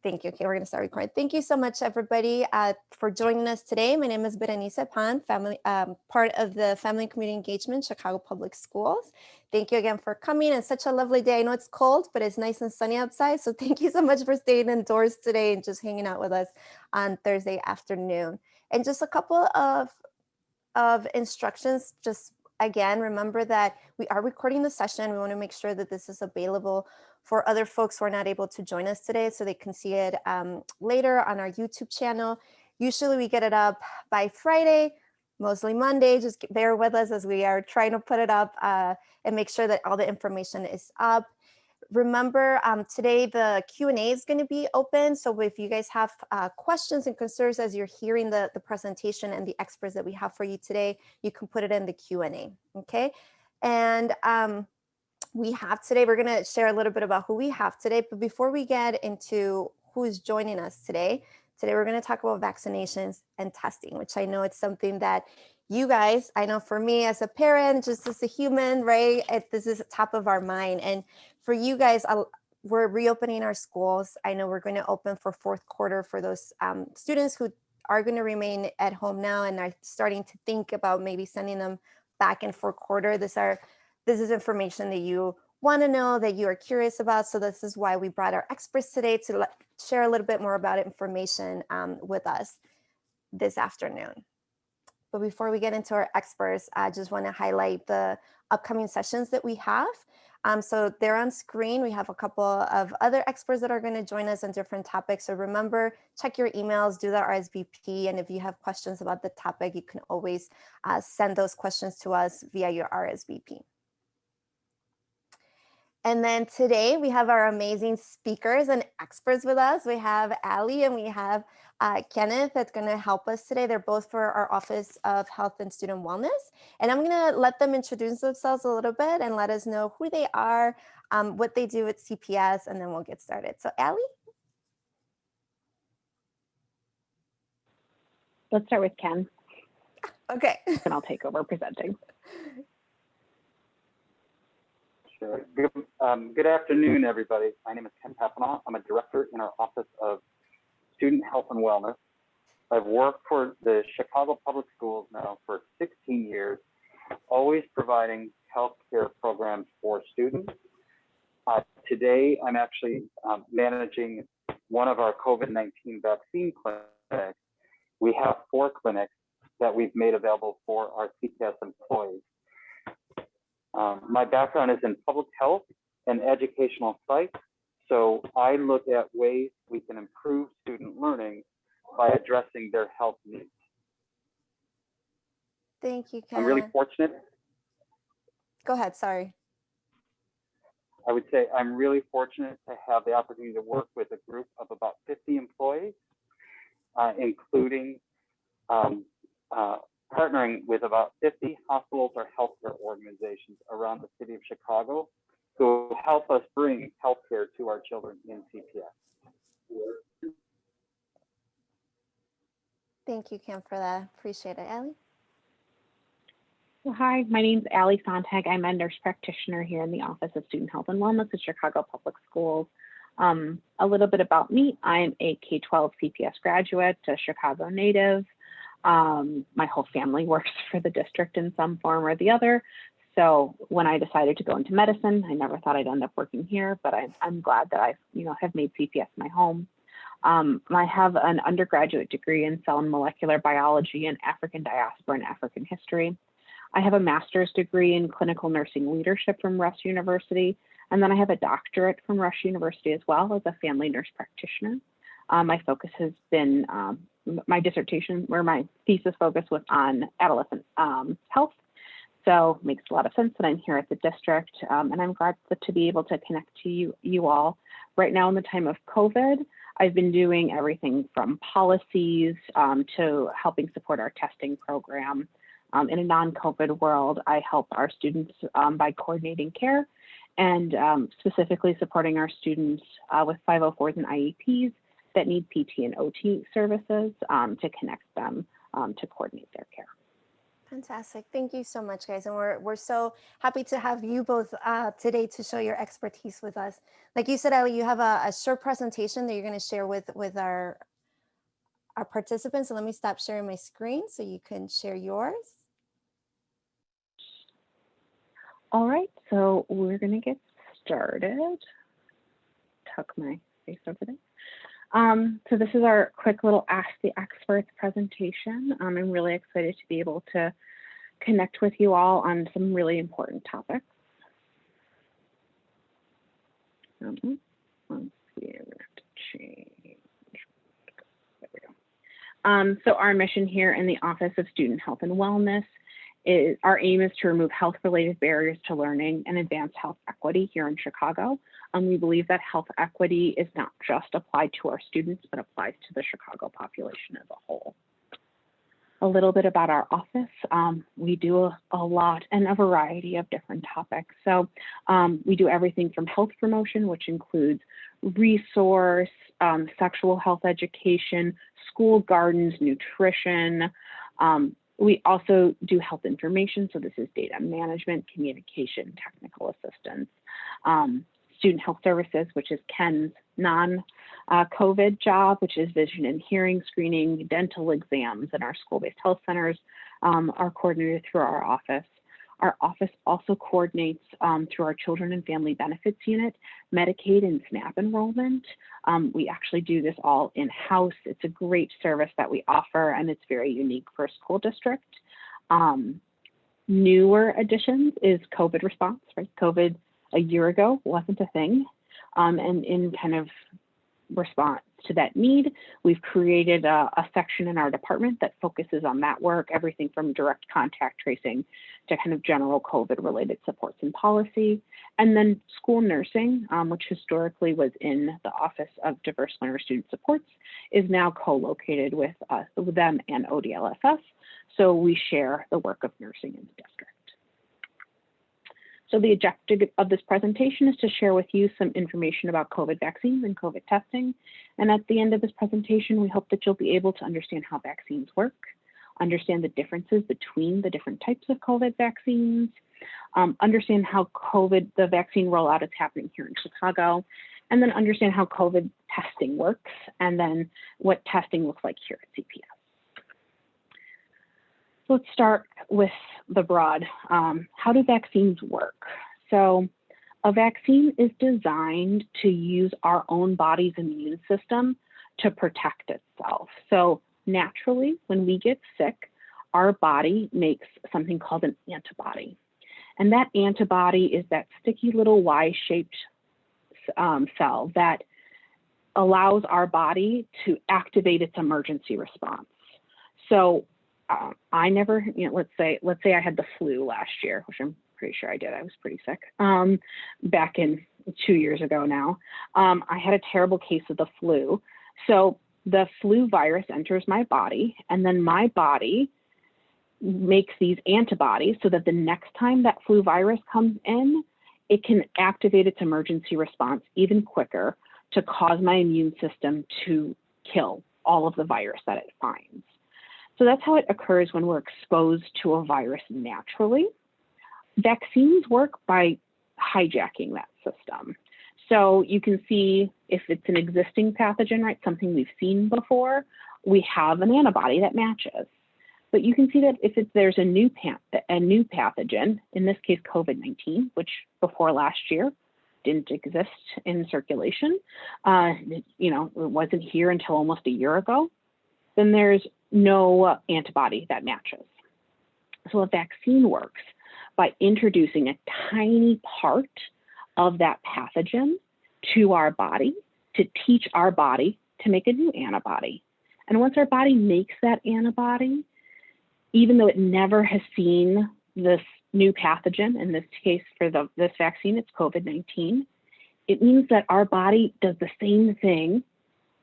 Thank you. Okay, we're going to start recording. Thank you so much, everybody, for joining us today. My name is Berenice Pan, part of the Family and Community Engagement, Chicago Public Schools. Thank you again for coming. It's such a lovely day. I know it's cold, but it's nice and sunny outside. So thank you so much for staying indoors today and just hanging out with us on Thursday afternoon. And just a couple of instructions. Just again, remember that we are recording the session. We want to make sure that this is available for other folks who are not able to join us today so they can see it later on our YouTube channel. Usually we get it up by Friday, mostly Monday. Just bear with us as we are trying to put it up and make sure that all the information is up. Remember, today the Q&A is going to be open. So if you guys have questions and concerns as you're hearing the presentation and the experts that we have for you today, you can put it in the Q&A, okay? And we have today, we're going to share a little bit about who we have today. But before we get into who's joining us today we're going to talk about vaccinations and testing, which I know it's something that you guys, I know for me as a parent, just as a human, right? This is top of our mind. And for you guys, we're reopening our schools. I know we're going to open for fourth quarter for those students who are going to remain at home now and are starting to think about maybe sending them back in fourth quarter. This is information that you want to know, that you are curious about. So this is why we brought our experts today to share a little bit more about information with us this afternoon. But before we get into our experts, I just want to highlight the upcoming sessions that we have. So they're on screen. We have a couple of other experts that are going to join us on different topics. So remember, check your emails, do the RSVP. And if you have questions about the topic, you can always send those questions to us via your RSVP. And then today we have our amazing speakers and experts with us. We have Allie and we have Kenneth that's going to help us today. They're both for our Office of Health and Student Wellness. And I'm going to let them introduce themselves a little bit and let us know who they are, what they do at CPS, and then we'll get started. So Allie? Let's start with Ken. Okay. And I'll take over presenting. Sure. Good afternoon, everybody. My name is Ken Papineau. I'm a director in our Office of Student Health and Wellness. I've worked for the Chicago Public Schools now for 16 years, always providing healthcare programs for students. Today, I'm actually managing one of our COVID-19 vaccine clinics. We have 4 clinics that we've made available for our CPS employees. My background is in public health and educational psych, so I look at ways we can improve student learning by addressing their health needs. Thank you, Ken. I'm really fortunate. Go ahead, sorry. I would say I'm really fortunate to have the opportunity to work with a group of about 50 employees, including partnering with about 50 hospitals or healthcare organizations around the city of Chicago who help us bring healthcare to our children in CPS. Thank you, Kim, for that. Appreciate it. Allie? Well, hi, my name's Allie Sontag. I'm a nurse practitioner here in the Office of Student Health and Wellness at Chicago Public Schools. A little bit about me. I'm a K-12 CPS graduate, a Chicago native. My whole family works for the district in some form or the other. So when I decided to go into medicine, I never thought I'd end up working here, but I'm glad that I have made CPS my home. I have an undergraduate degree in cell and molecular biology and African diaspora and African history. I have a master's degree in clinical nursing leadership from Rush University. And then I have a doctorate from Rush University as well as a family nurse practitioner. My focus has been, my dissertation, where my thesis focus was on adolescent health. So it makes a lot of sense that I'm here at the district, and I'm glad to be able to connect to you all. Right now in the time of COVID, I've been doing everything from policies to helping support our testing program. In a non-COVID world, I help our students by coordinating care and specifically supporting our students with 504s and IEPs that need PT and OT services to connect them to coordinate their care. Fantastic. Thank you so much, guys. And we're so happy to have you both today to show your expertise with us. Like you said, Allie, you have a short presentation that you're going to share with our participants. So let me stop sharing my screen so you can share yours. All right, so we're going to get started. Tuck my face over there. So this is our quick little Ask the Experts presentation. I'm really excited to be able to connect with you all on some really important topics. Let's see, I'm gonna have to change. There we go. So our mission here in the Office of Student Health and Wellness is, our aim is to remove health-related barriers to learning and advance health equity here in Chicago. We believe that health equity is not just applied to our students, but applies to the Chicago population as a whole. A little bit about our office. We do a lot and a variety of different topics. So we do everything from health promotion, which includes resource, sexual health education, school gardens, nutrition. We also do health information. So this is data management, communication, technical assistance. Student health services, which is Ken's non-COVID job, which is vision and hearing screening, dental exams, and our school-based health centers are coordinated through our office. Our office also coordinates through our Children and Family Benefits Unit, Medicaid and SNAP enrollment. We actually do this all in-house. It's a great service that we offer, and it's very unique for a school district. Newer additions is COVID response, right? COVID a year ago wasn't a thing. And in kind of response to that need, we've created a section in our department that focuses on that work, everything from direct contact tracing to kind of general COVID related supports and policy. And then school nursing, which historically was in the Office of Diverse Learner Student Supports, is now co-located with them and ODLSS. So we share the work of nursing in the district. So the objective of this presentation is to share with you some information about COVID vaccines and COVID testing. And at the end of this presentation, we hope that you'll be able to understand how vaccines work, understand the differences between the different types of COVID vaccines, understand how the vaccine rollout is happening here in Chicago, and then understand how COVID testing works, and then what testing looks like here at CPS. So let's start with the broad. How do vaccines work? So a vaccine is designed to use our own body's immune system to protect itself. So naturally, when we get sick, our body makes something called an antibody. And that antibody is that sticky little Y-shaped cell that allows our body to activate its emergency response. So I never, let's say I had the flu last year, which I'm pretty sure I did. I was pretty sick back in 2 years ago now. I had a terrible case of the flu. So the flu virus enters my body, and then my body makes these antibodies so that the next time that flu virus comes in, it can activate its emergency response even quicker to cause my immune system to kill all of the virus that it finds. So that's how it occurs when we're exposed to a virus naturally. Vaccines work by hijacking that system. So you can see if it's an existing pathogen, right, something we've seen before, we have an antibody that matches. But you can see that if there's a new pathogen, in this case COVID-19, which before last year didn't exist in circulation, it wasn't here until almost a year ago, then there's no antibody that matches. So a vaccine works by introducing a tiny part of that pathogen to our body to teach our body to make a new antibody. And once our body makes that antibody, even though it never has seen this new pathogen, in this case for this vaccine, it's COVID-19, it means that our body does the same thing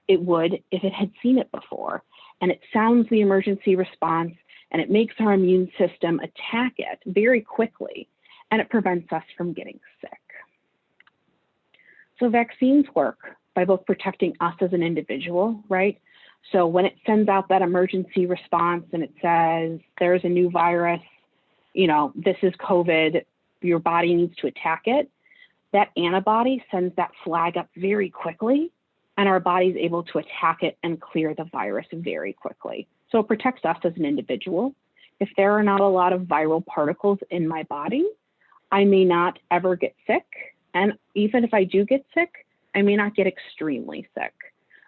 it would if it had seen it before. And it sounds the emergency response, and it makes our immune system attack it very quickly, and it prevents us from getting sick. So vaccines work by both protecting us as an individual, right, So when it sends out that emergency response and it says there's a new virus, you know, this is COVID, your body needs to attack it, that antibody sends that flag up very quickly, and our body is able to attack it and clear the virus very quickly. So it protects us as an individual. If there are not a lot of viral particles in my body, I may not ever get sick. And even if I do get sick, I may not get extremely sick.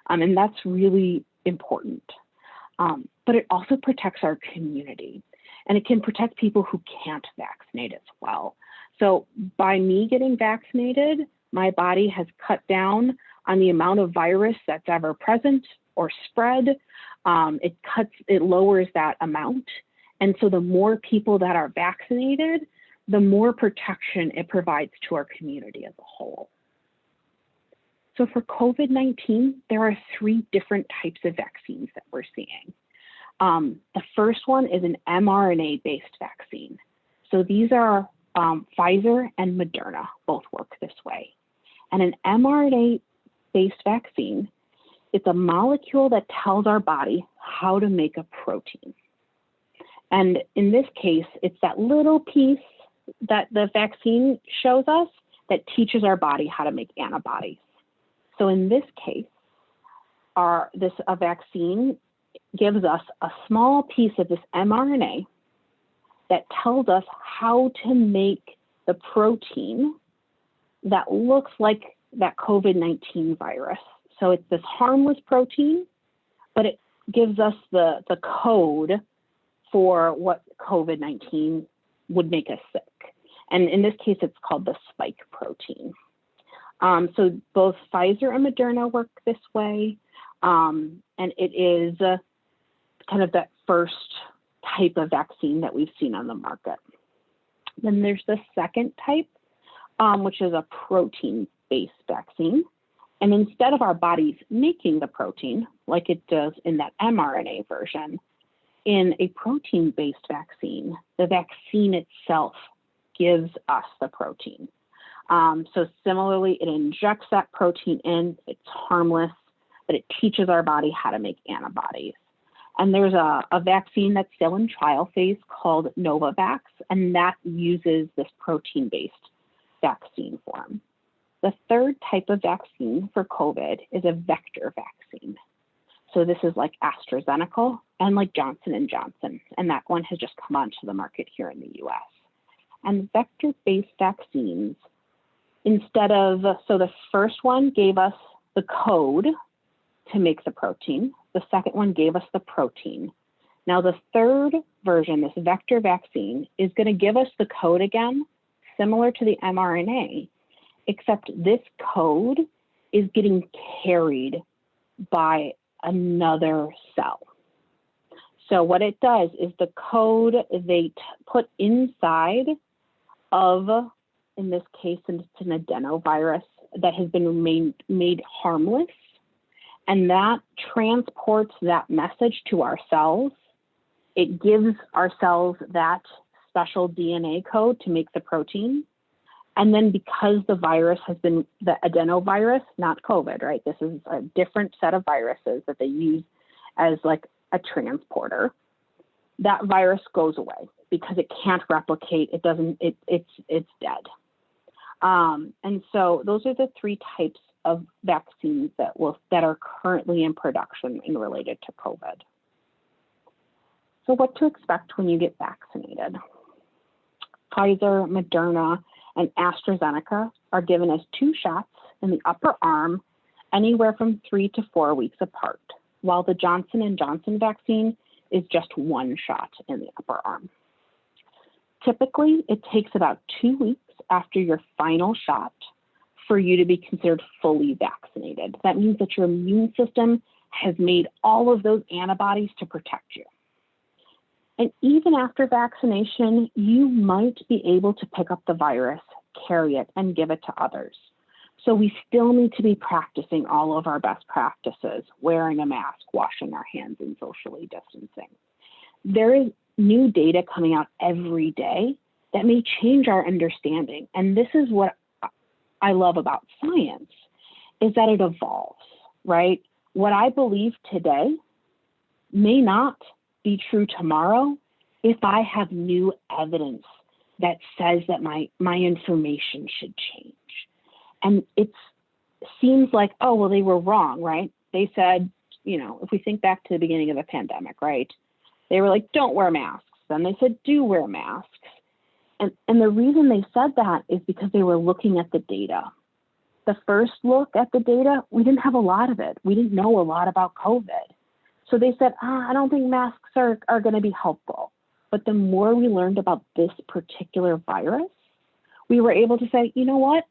And that's really important. But it also protects our community, and it can protect people who can't vaccinate as well. So by me getting vaccinated, my body has cut down on the amount of virus that's ever present or spread. It lowers that amount. And so the more people that are vaccinated, the more protection it provides to our community as a whole. So for COVID-19, there are 3 different types of vaccines that we're seeing. The first one is an mRNA-based vaccine. So these are Pfizer and Moderna, both work this way. And an mRNA-based vaccine, it's a molecule that tells our body how to make a protein. And in this case, it's that little piece that the vaccine shows us that teaches our body how to make antibodies. So in this case, a vaccine gives us a small piece of this mRNA that tells us how to make the protein that looks like that COVID-19 virus. So it's this harmless protein, but it gives us the code for what COVID-19 would make us sick. And in this case, it's called the spike protein. So both Pfizer and Moderna work this way. And it is kind of that first type of vaccine that we've seen on the market. Then there's the second type, which is a protein-based vaccine. And instead of our bodies making the protein, like it does in that mRNA version, in a protein-based vaccine, the vaccine itself gives us the protein. So similarly, it injects that protein in, it's harmless, but it teaches our body how to make antibodies. And there's a vaccine that's still in trial phase called Novavax, and that uses this protein-based vaccine form. The third type of vaccine for COVID is a vector vaccine. So this is like AstraZeneca and like Johnson & Johnson, and that one has just come onto the market here in the US. And vector-based vaccines, so the first one gave us the code to make the protein. The second one gave us the protein. Now the third version, this vector vaccine, is going to give us the code again, similar to the mRNA, except this code is getting carried by another cell. So what it does is the code they put inside of, in this case, it's an adenovirus that has been made harmless, and that transports that message to our cells. It gives our cells that special DNA code to make the protein. And then because the virus has been the adenovirus, not COVID, right? This is a different set of viruses that they use as like a transporter. That virus goes away because it can't replicate. It doesn't, it's dead. And so those are the 3 types of vaccines that are currently in production and related to COVID. So what to expect when you get vaccinated? Pfizer, Moderna, and AstraZeneca are given as 2 shots in the upper arm, anywhere from 3 to 4 weeks apart, while the Johnson & Johnson vaccine is just 1 shot in the upper arm. Typically, it takes about 2 weeks after your final shot for you to be considered fully vaccinated. That means that your immune system has made all of those antibodies to protect you. And even after vaccination, you might be able to pick up the virus, carry it, and give it to others. So we still need to be practicing all of our best practices, wearing a mask, washing our hands, and socially distancing. There is new data coming out every day that may change our understanding. And this is what I love about science, is that it evolves, right? what I believe today may not be true tomorrow if I have new evidence that says that my information should change. And it seems like, oh, well, they were wrong, right? They said, you know, if we think back to the beginning of the pandemic, right? They were like, don't wear masks. Then they said, do wear masks. And the reason they said that is because they were looking at the data. The first look at the data, we didn't have a lot of it. We didn't know a lot about COVID. So they said, I don't think masks are going to be helpful. But the more we learned about this particular virus, we were able to say, you know what,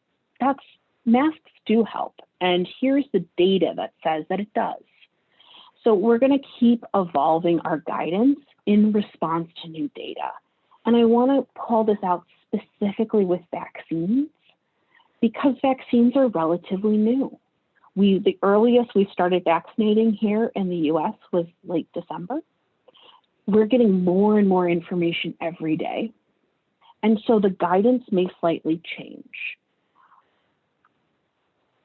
masks do help. And here's the data that says that it does. So we're going to keep evolving our guidance in response to new data. And I want to call this out specifically with vaccines, because vaccines are relatively new. The earliest we started vaccinating here in the US was late December. We're getting more and more information every day. And so the guidance may slightly change.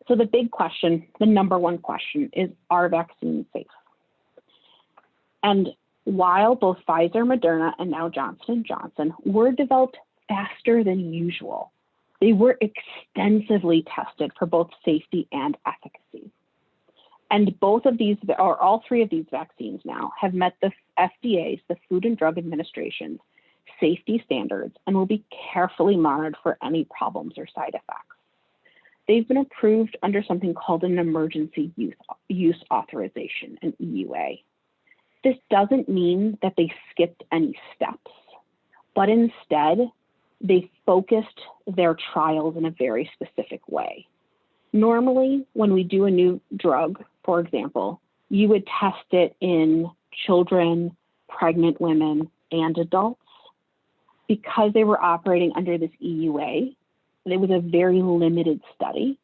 So the big question, the number one question is, are vaccines safe? And while both Pfizer, Moderna, and now Johnson & Johnson were developed faster than usual, they were extensively tested for both safety and efficacy. And both of these, or all three of these vaccines now, have met the FDA's, the Food and Drug Administration's, safety standards and will be carefully monitored for any problems or side effects. They've been approved under something called an emergency use authorization, an EUA. This doesn't mean that they skipped any steps, but instead they focused their trials in a very specific way. Normally, when we do a new drug, for example, you would test it in children, pregnant women, and adults. Because they were operating under this EUA, it was a very limited study.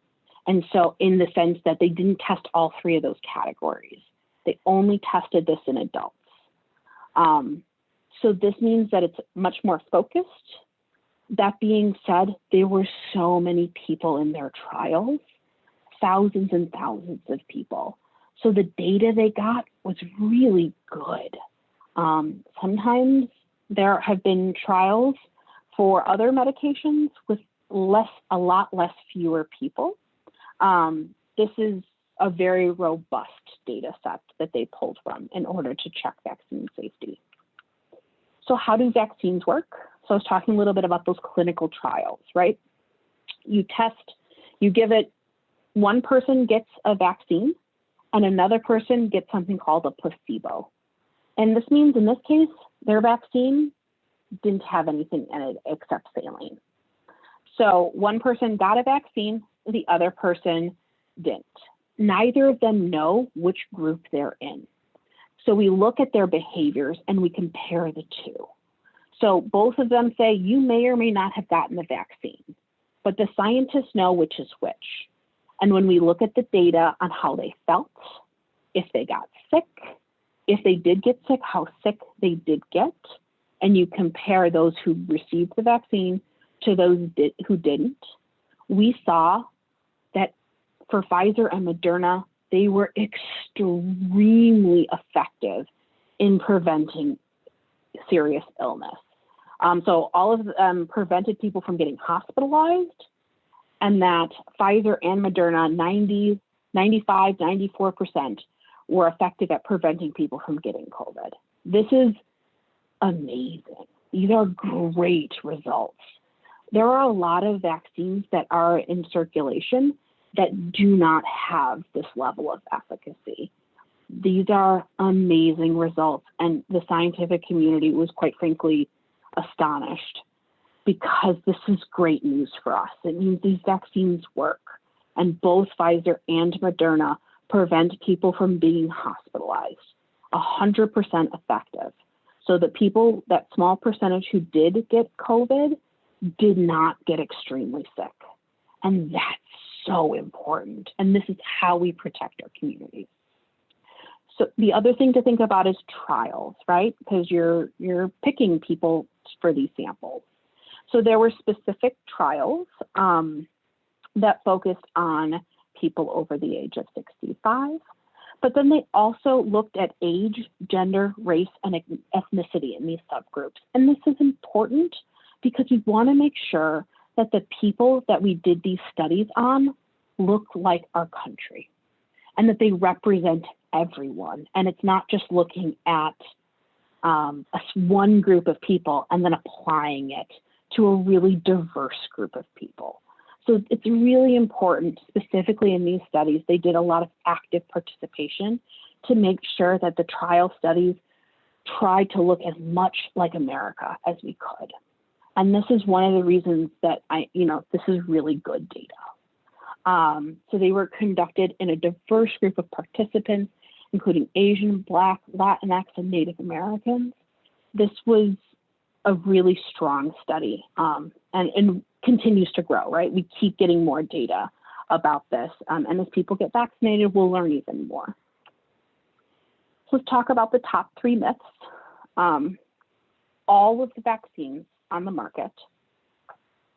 And so in the sense that they didn't test all three of those categories, they only tested this in adults. So this means that it's much more focused. That being said, there were so many people in their trials, thousands and thousands of people. So the data they got was really good. Sometimes there have been trials for other medications with a lot fewer people. This is a very robust data set that they pulled from in order to check vaccine safety. So how do vaccines work? So I was talking a little bit about those clinical trials, right? You give it, one person gets a vaccine and another person gets something called a placebo. And this means in this case, their vaccine didn't have anything in it except saline. So one person got a vaccine, the other person didn't. Neither of them know which group they're in. So we look at their behaviors and we compare the two. So both of them say you may or may not have gotten the vaccine, but the scientists know which is which. And when we look at the data on how they felt, if they got sick, if they did get sick, how sick they did get, and you compare those who received the vaccine to those who didn't, we saw that for Pfizer and Moderna, they were extremely effective in preventing serious illness. So all of them prevented people from getting hospitalized, and that Pfizer and Moderna, 95, 94% were effective at preventing people from getting COVID. This is amazing. These are great results. There are a lot of vaccines that are in circulation that do not have this level of efficacy. These are amazing results, and the scientific community was quite frankly astonished, because this is great news for us. It means these vaccines work, and both Pfizer and Moderna prevent people from being hospitalized, 100% effective. So the people, that small percentage who did get COVID, did not get extremely sick. And that's so important. And this is how we protect our communities. So the other thing to think about is trials, right? Because you're picking people for these samples. So there were specific trials that focused on people over the age of 65, But then they also looked at age, gender, race, and ethnicity in these subgroups. And this is important because we want to make sure that the people that we did these studies on look like our country and that they represent everyone. And it's not just looking at one group of people and then applying it to a really diverse group of people. So it's really important, specifically in these studies, they did a lot of active participation to make sure that the trial studies tried to look as much like America as we could. And this is one of the reasons that this is really good data. So they were conducted in a diverse group of participants, including Asian, Black, Latinx, and Native Americans. This was a really strong study and continues to grow, right? We keep getting more data about this. And as people get vaccinated, we'll learn even more. So let's talk about the top 3 myths. All of the vaccines on the market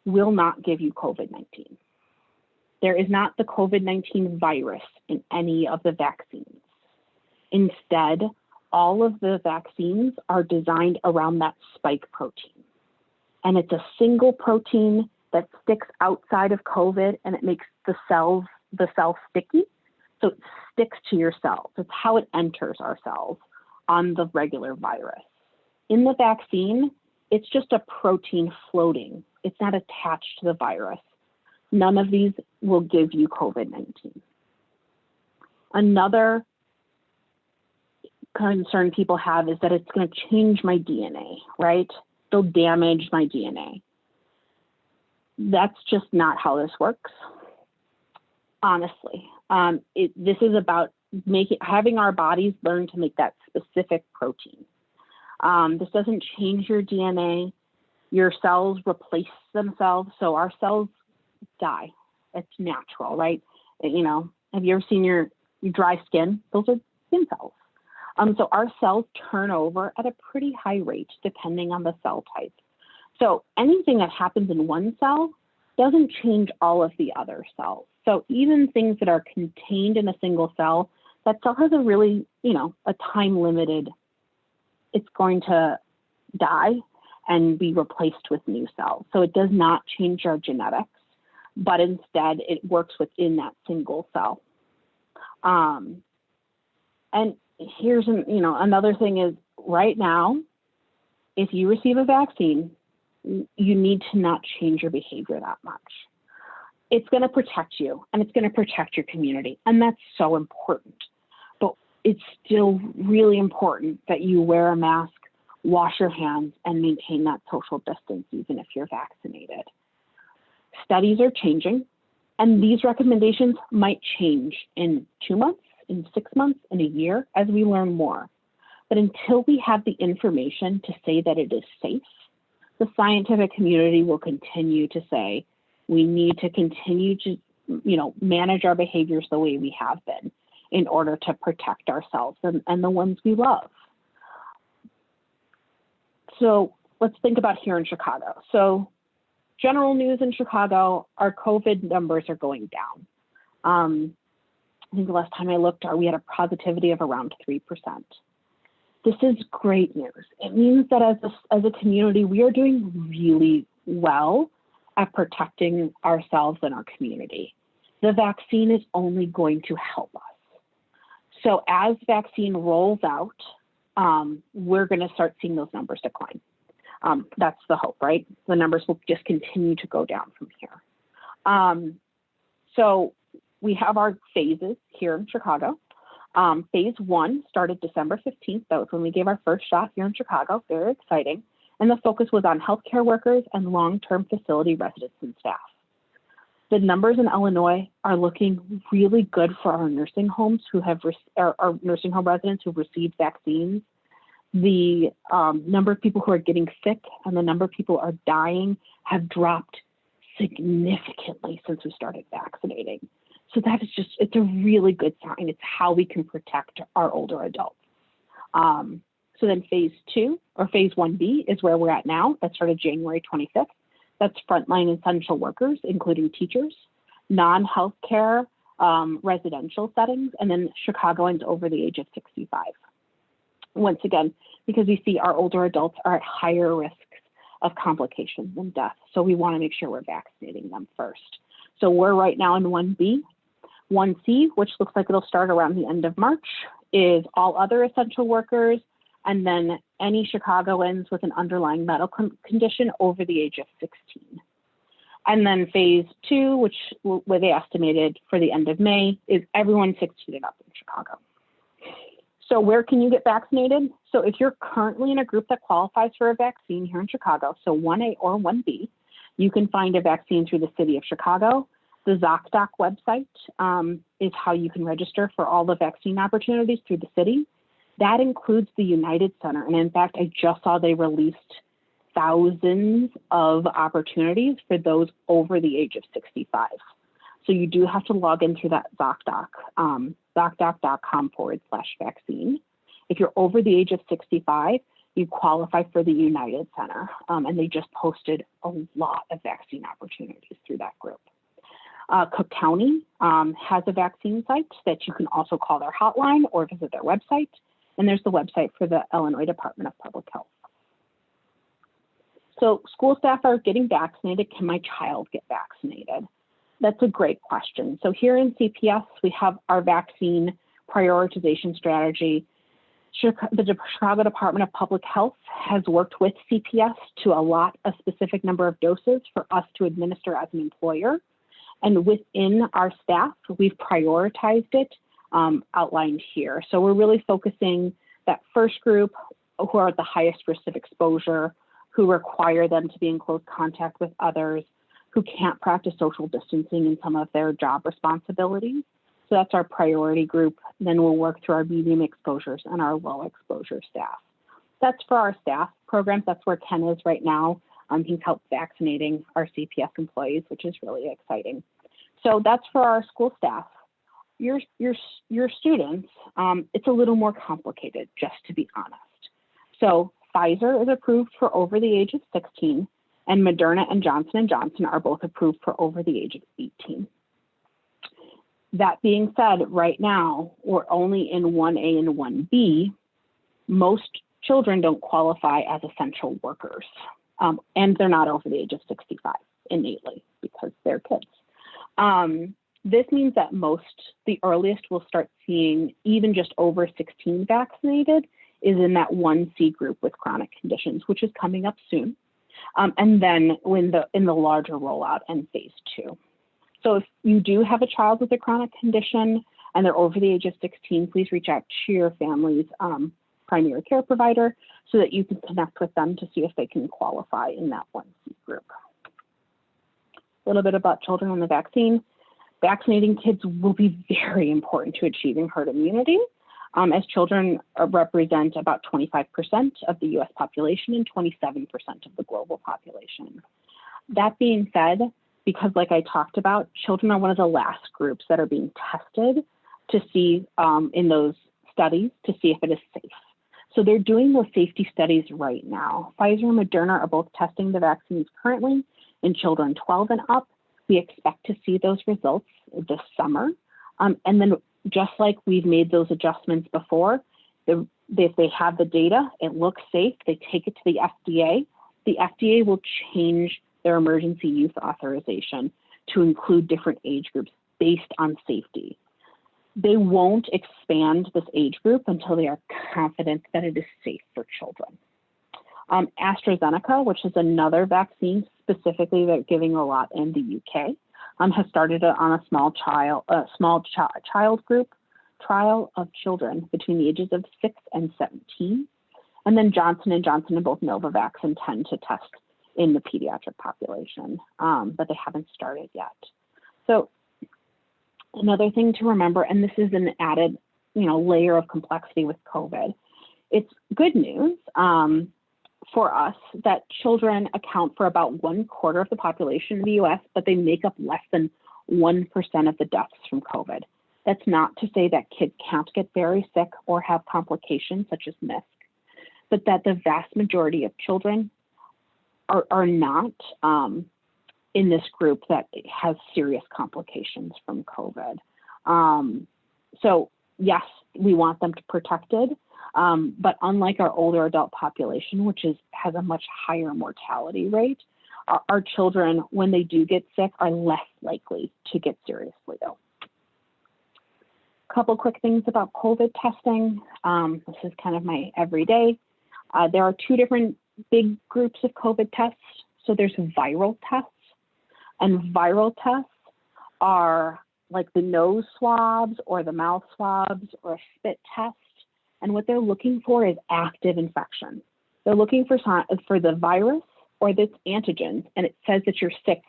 will not give you COVID-19. There is not the COVID-19 virus in any of the vaccines. Instead, all of the vaccines are designed around that spike protein. And it's a single protein that sticks outside of COVID and it makes the cell sticky. So it sticks to your cells. It's how it enters our cells on the regular virus. In the vaccine, it's just a protein floating. It's not attached to the virus. None of these will give you COVID-19. Another concern people have is that it's going to change my DNA, right? They'll damage my DNA. That's just not how this works, honestly. This is about having our bodies learn to make that specific protein. This doesn't change your DNA. Your cells replace themselves, so our cells die. It's natural, right? Have you ever seen your dry skin? Those are skin cells. So our cells turn over at a pretty high rate, depending on the cell type. So anything that happens in one cell doesn't change all of the other cells. So even things that are contained in a single cell, that cell has a really, a time limited, it's going to die and be replaced with new cells. So it does not change our genetics, but instead it works within that single cell. And here's another thing is right now, if you receive a vaccine, you need to not change your behavior that much. It's going to protect you and it's going to protect your community. And that's so important. But it's still really important that you wear a mask, wash your hands, and maintain that social distance, even if you're vaccinated. Studies are changing, and these recommendations might change in 2 months, in 6 months, in a year, as we learn more. But until we have the information to say that it is safe, the scientific community will continue to say we need to continue to, manage our behaviors the way we have been in order to protect ourselves and the ones we love. So let's think about here in Chicago. So general news in Chicago, our COVID numbers are going down. I think the last time I looked, we had a positivity of around 3%. This is great news. It means that as a community, we are doing really well at protecting ourselves and our community. The vaccine is only going to help us. So as vaccine rolls out, we're going to start seeing those numbers decline. That's the hope, right? The numbers will just continue to go down from here. So we have our phases here in Chicago. Phase 1 started December 15th. That was when we gave our first shot here in Chicago. Very exciting. And the focus was on healthcare workers and long-term facility residents and staff. The numbers in Illinois are looking really good for our nursing homes our nursing home residents who've received vaccines. The number of people who are getting sick and the number of people who are dying have dropped significantly since we started vaccinating. So that is it's a really good sign. It's how we can protect our older adults. So then phase 2 or phase 1B is where we're at now. That started January 25th. That's frontline essential workers, including teachers, non-healthcare residential settings, and then Chicagoans over the age of 65. Once again, because we see our older adults are at higher risks of complications and death. So we want to make sure we're vaccinating them first. So we're right now in 1B. 1C, which looks like it'll start around the end of March, is all other essential workers, and then any Chicagoans with an underlying medical condition over the age of 16. And then phase 2, which where they estimated for the end of May, is everyone 16 and up in Chicago. So where can you get vaccinated? So if you're currently in a group that qualifies for a vaccine here in Chicago, so 1A or 1B, you can find a vaccine through the city of Chicago. The ZocDoc website is how you can register for all the vaccine opportunities through the city. That includes the United Center. And in fact, I just saw they released thousands of opportunities for those over the age of 65. So you do have to log in through that ZocDoc, ZocDoc.com/vaccine. If you're over the age of 65, you qualify for the United Center. And they just posted a lot of vaccine opportunities through that group. Cook County has a vaccine site that you can also call their hotline or visit their website. And there's the website for the Illinois Department of Public Health. So school staff are getting vaccinated. Can my child get vaccinated? That's a great question. So here in CPS, we have our vaccine prioritization strategy. The Chicago Department of Public Health has worked with CPS to allot a specific number of doses for us to administer as an employer. And within our staff, we've prioritized it, outlined here. So we're really focusing that first group who are at the highest risk of exposure, who require them to be in close contact with others, who can't practice social distancing in some of their job responsibilities. So that's our priority group. Then we'll work through our medium exposures and our low exposure staff. That's for our staff programs. That's where Ken is right now. He's helped vaccinating our CPS employees, which is really exciting. So that's for our school staff. Your students, it's a little more complicated, just to be honest. So Pfizer is approved for over the age of 16, and Moderna and Johnson & Johnson are both approved for over the age of 18. That being said, right now, we're only in 1A and 1B. Most children don't qualify as essential workers, and they're not over the age of 65 innately because they're kids. This means that the earliest we'll start seeing even just over 16 vaccinated is in that 1C group with chronic conditions, which is coming up soon. And then in the larger rollout and phase 2. So if you do have a child with a chronic condition and they're over the age of 16, please reach out to your family's primary care provider so that you can connect with them to see if they can qualify in that 1C group. A little bit about children and the vaccine. Vaccinating kids will be very important to achieving herd immunity, as children represent about 25% of the US population and 27% of the global population. That being said, because like I talked about, children are one of the last groups that are being tested to see in those studies to see if it is safe. So they're doing those safety studies right now. Pfizer and Moderna are both testing the vaccines currently in children 12 and up. We expect to see those results this summer. And then just like we've made those adjustments before, if they have the data, it looks safe, they take it to the FDA. The FDA will change their emergency use authorization to include different age groups based on safety. They won't expand this age group until they are confident that it is safe for children. AstraZeneca, which is another vaccine specifically they're giving a lot in the UK, has started on a small child group trial of children between the ages of 6 and 17. And then Johnson & Johnson and both Novavax intend to test in the pediatric population, but they haven't started yet. So another thing to remember, and this is an added layer of complexity with COVID, it's good news for us that children account for about 1/4 of the population in the US, but they make up less than 1% of the deaths from COVID. That's not to say that kids can't get very sick or have complications such as MISC, but that the vast majority of children are not in this group that has serious complications from COVID. So yes, we want them to protected, but unlike our older adult population, which has a much higher mortality rate, our children, when they do get sick, are less likely to get seriously ill. A couple quick things about COVID testing. This is kind of my everyday. There are two different big groups of COVID tests. So there's viral tests, and viral tests are like the nose swabs or the mouth swabs or a spit test. And what they're looking for is active infection. They're looking for the virus or its antigens, and it says that you're sick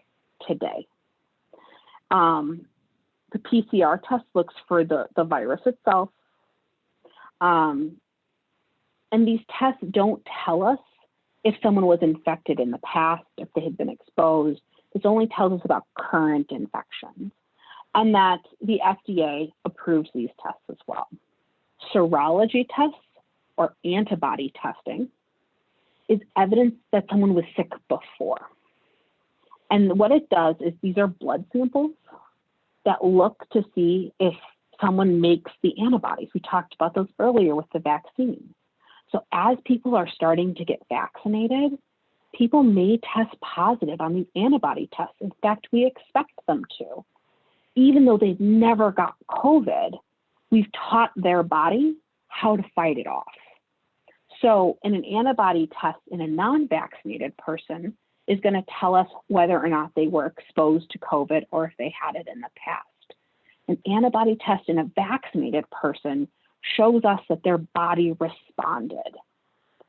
today. The PCR test looks for the virus itself. And these tests don't tell us if someone was infected in the past, if they had been exposed. This only tells us about current infections, and that the FDA approves these tests as well. Serology tests or antibody testing is evidence that someone was sick before. And what it does is these are blood samples that look to see if someone makes the antibodies. We talked about those earlier with the vaccine. So as people are starting to get vaccinated, people may test positive on these antibody tests. In fact, we expect them to. Even though they've never got COVID, we've taught their body how to fight it off. So in an antibody test in a non-vaccinated person is going to tell us whether or not they were exposed to COVID or if they had it in the past. An antibody test in a vaccinated person shows us that their body responded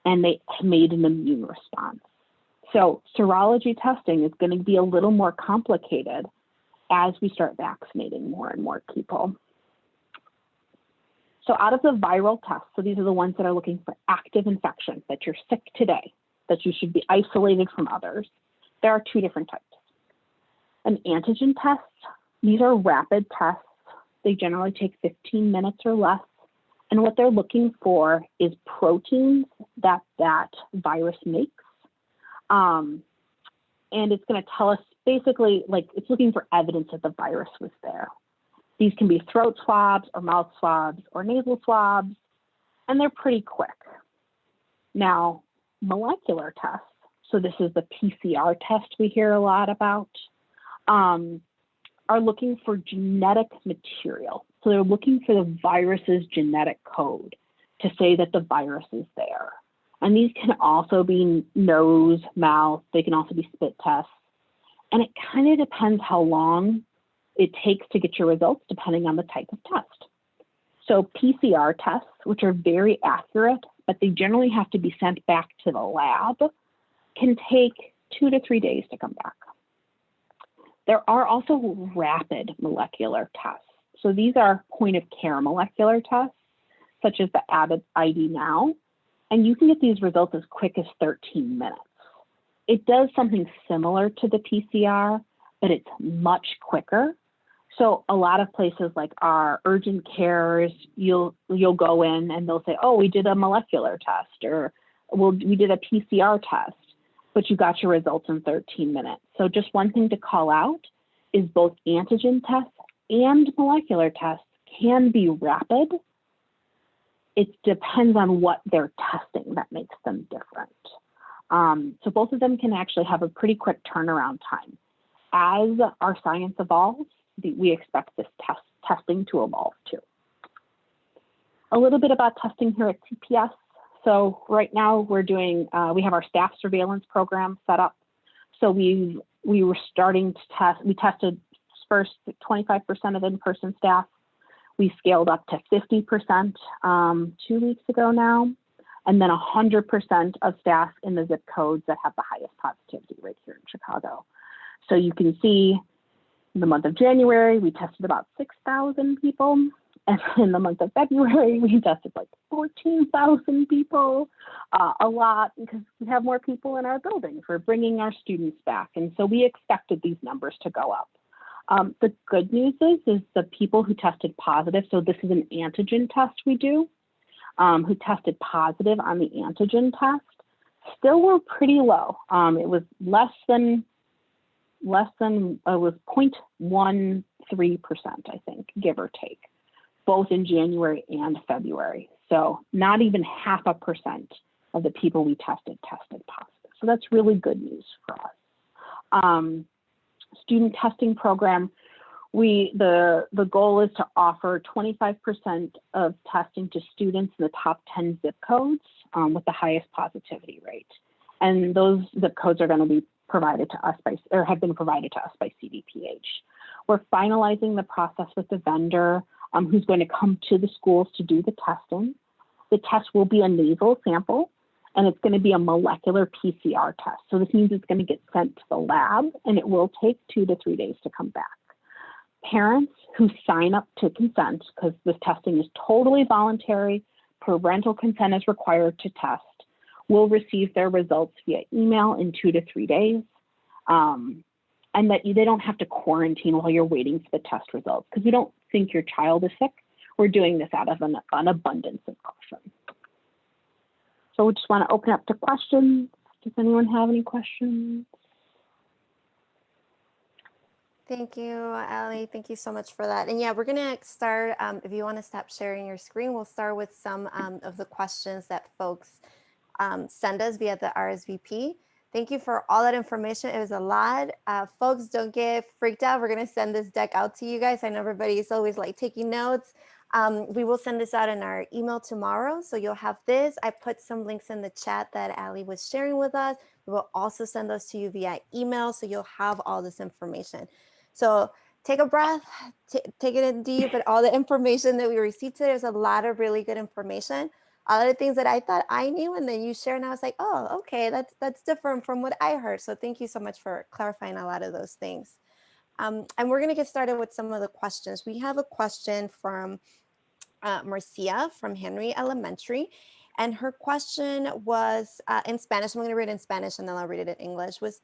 and they made an immune response. So serology testing is going to be a little more complicated as we start vaccinating more and more people. So out of the viral tests, so these are the ones that are looking for active infection, that you're sick today, that you should be isolated from others, there are two different types. An antigen test, these are rapid tests. They generally take 15 minutes or less. And what they're looking for is proteins that virus makes. And it's going to tell us basically, like, it's looking for evidence that the virus was there. These can be throat swabs or mouth swabs or nasal swabs, and they're pretty quick. Now, molecular tests, so this is the PCR test we hear a lot about, are looking for genetic material. So they're looking for the virus's genetic code to say that the virus is there. And these can also be nose, mouth, they can also be spit tests. And it kind of depends how long it takes to get your results depending on the type of test. So PCR tests, which are very accurate, but they generally have to be sent back to the lab, can take 2 to 3 days to come back. There are also rapid molecular tests. So these are point of care molecular tests, such as the Abbott ID Now, and you can get these results as quick as 13 minutes. It does something similar to the PCR, but it's much quicker. So a lot of places like our urgent cares, you'll go in and they'll say, oh, we did a molecular test, or well, we did a PCR test, but you got your results in 13 minutes. So just one thing to call out is both antigen tests and molecular tests can be rapid. It depends on what they're testing that makes them different. So both of them can actually have a pretty quick turnaround time. As our science evolves, we expect this testing to evolve too. A little bit about testing here at CPS. So right now we're doing, we have our staff surveillance program set up. So we were starting to test, we tested first 25% of in-person staff. We scaled up to 50% 2 weeks ago now, and then 100% of staff in the zip codes that have the highest positivity rate here in Chicago. So you can see in the month of January, we tested about 6,000 people. And in the month of February, we tested like 14,000 people, a lot, because we have more people in our building for bringing our students back. And so we expected these numbers to go up. The good news is the people who tested positive, so this is an antigen test we do, who tested positive on the antigen test, still were pretty low. It was less than it was 0.15% 3%, I think, give or take, both in January and February. So not even 0.5% of the people we tested positive. So that's really good news for us. Student testing program, the goal is to offer 25% of testing to students in the top 10 zip codes with the highest positivity rate. And those zip codes are going to be provided to us have been provided to us by CDPH. We're finalizing the process with the vendor who's going to come to the schools to do the testing. The test will be a nasal sample, and it's going to be a molecular PCR test. So this means it's going to get sent to the lab, and it will take 2 to 3 days to come back. Parents who sign up to consent, because this testing is totally voluntary, parental consent is required to test, will receive their results via email in 2 to 3 days, and that they don't have to quarantine while you're waiting for the test results, because we don't think your child is sick. We're doing this out of an abundance of caution. So we just want to open up to questions. Does anyone have any questions? Thank you, Allie. Thank you so much for that. And yeah, we're going to start, if you want to stop sharing your screen, we'll start with some of the questions that folks send us via the RSVP. Thank you for all that information. It was a lot. Folks, don't get freaked out. We're going to send this deck out to you guys. I know everybody is always like taking notes. We will send this out in our email tomorrow. So you'll have this. I put some links in the chat that Allie was sharing with us. We will also send those to you via email. So you'll have all this information. So take a breath, take it in deep, but all the information that we received today, there's a lot of really good information. A lot of things that I thought I knew, and then you share, and I was like, oh, okay, that's different from what I heard. So thank you so much for clarifying a lot of those things. And we're going to get started with some of the questions. We have a question from Marcia from Henry Elementary. And her question was in Spanish. I'm going to read it in Spanish and then I'll read it in English. Was,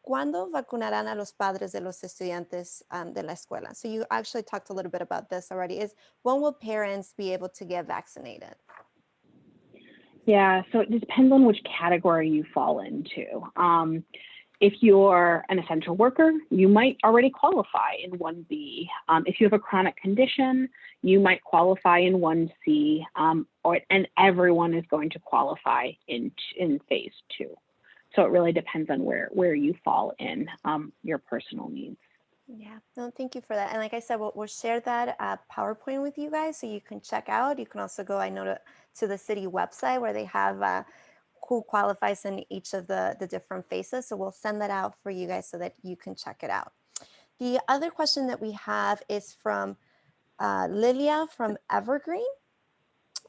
¿Cuándo vacunarán a los padres de los estudiantes de la escuela? So you actually talked a little bit about this already. Is when will parents be able to get vaccinated? Yeah, so it depends on which category you fall into. If you're an essential worker, you might already qualify in 1B. If you have a chronic condition, you might qualify in 1C, and everyone is going to qualify in phase 2. So it really depends on where you fall in your personal needs. Yeah, no, thank you for that. And like I said, we'll share that PowerPoint with you guys so you can check out. You can also go, I know, to the city website where they have who qualifies in each of the different phases. So we'll send that out for you guys so that you can check it out. The other question that we have is from Lilia from Evergreen.